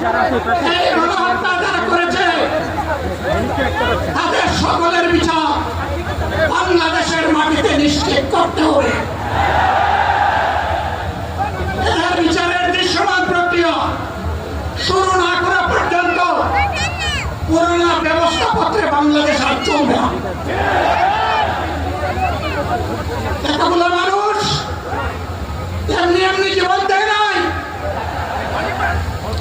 এই গণহত্যা যারা করেছে তাদের সকলের বিচার বাংলাদেশের মাটিতে নিশ্চিত করতে হবে। এর বিচারের দৃশ্যমান প্রক্রিয়া শুরু না করা পর্যন্ত পুরোনো ব্যবস্থাপত্রে বাংলাদেশ আর চলবে না। এতগুলো মানুষ এমনি এমনি জীবন দেয় নাই,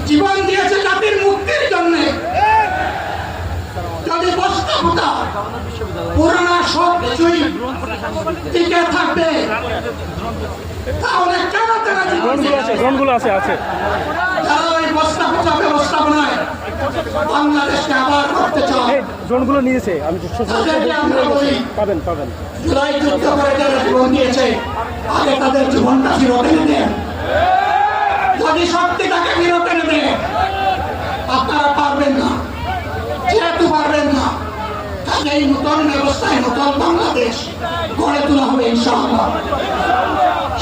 জীবন দিয়েছে জাতির মুক্তির জন্য। যদি বস্তুতা পুরোনো সব কিছুই টিকে থাকবে তাহলে কেন তারা জীবন যারা ওই বস্তাপচা ব্যবস্থাপনায় বাংলাদেশকে আবার করতে চায় জোনগুলো নিয়েছে আমি জুলাই যুদ্ধ করে যারা জীবন দিয়েছে আগে তাদের জীবনটা ফিরত এনে দেন। যদি শক্তি তাকে ফিরত এনে দেন, আপনারা পারবেন না, যেহেতু পারবেন না এই নতুন ব্যবস্থায় নতুন বাংলাদেশ গড়ে তোলা হবে ইনশাআল্লাহ।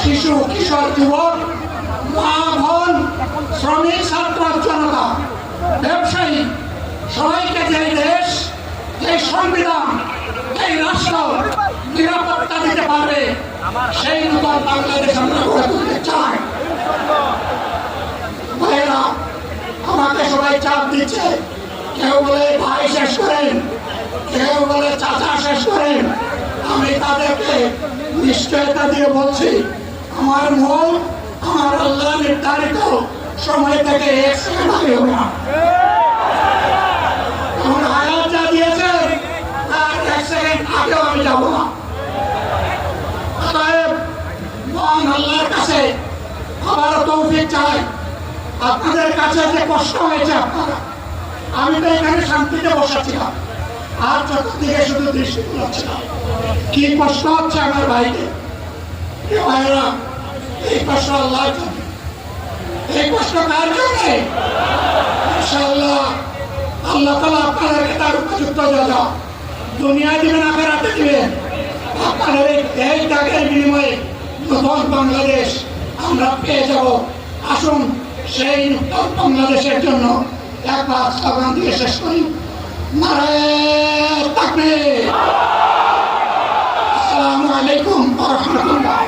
শিশু কিশোর যুবক মা বোন শ্রমিক ছাত্র জনতা ব্যবসায়ী সবাইকে যে দেশ এই সংবিধান এই রাষ্ট্র নিরাপত্তা দিতে পারবে সেই নতুন বাংলাদেশ আমরা গড়ে তুলতে চাই। ভাইয়েরা আমাকে সবাই চাপ দিচ্ছে, কেউ বলে ভাই শেষ করেন, কেউ বলে চাচা শেষ করেন। আমি তাদেরকে নিশ্চয়তা দিয়ে বলছি আমার মন আমার আল্লাহ নির্ধারিত সময় থেকে এক সেকেন্ড আগে হবে না। আমার হায়াত যা দিয়েছে তার এক সেকেন্ড আগেও আমি যাবো না। অতএব মহান আল্লাহর কাছে আবারও তৌফিক চাই। আপনাদের কাছে যে কষ্ট হয়েছে আপনারা, আমি তো এখানে শান্তিতে বসাছিলাম আর চতুর্দিকে শুধু দৃষ্টি করছিলাম। কি কষ্ট হচ্ছে আমার ভাইকে, ভাইরা এই কষ্ট আল্লাহ জানে। এই কষ্ট কার জন্য? ইনশাআল্লাহ আল্লাহ তাআলা আপনাদেরকে তার উপযুক্ত জাযা দুনিয়ায় দিবেন, আখিরাতে দিবেন। আপনাদের এই ত্যাগের বিনিময়ে নতুন বাংলাদেশ আমরা পেয়ে যাব। আসুন সেই নতুন বাংলাদেশের জন্য একবার স্লোগান দিয়ে শেষ করি, নারায়ে তাকবীর। আসসালামু আলাইকুম ওয়া রাহমাতুল্লাহ।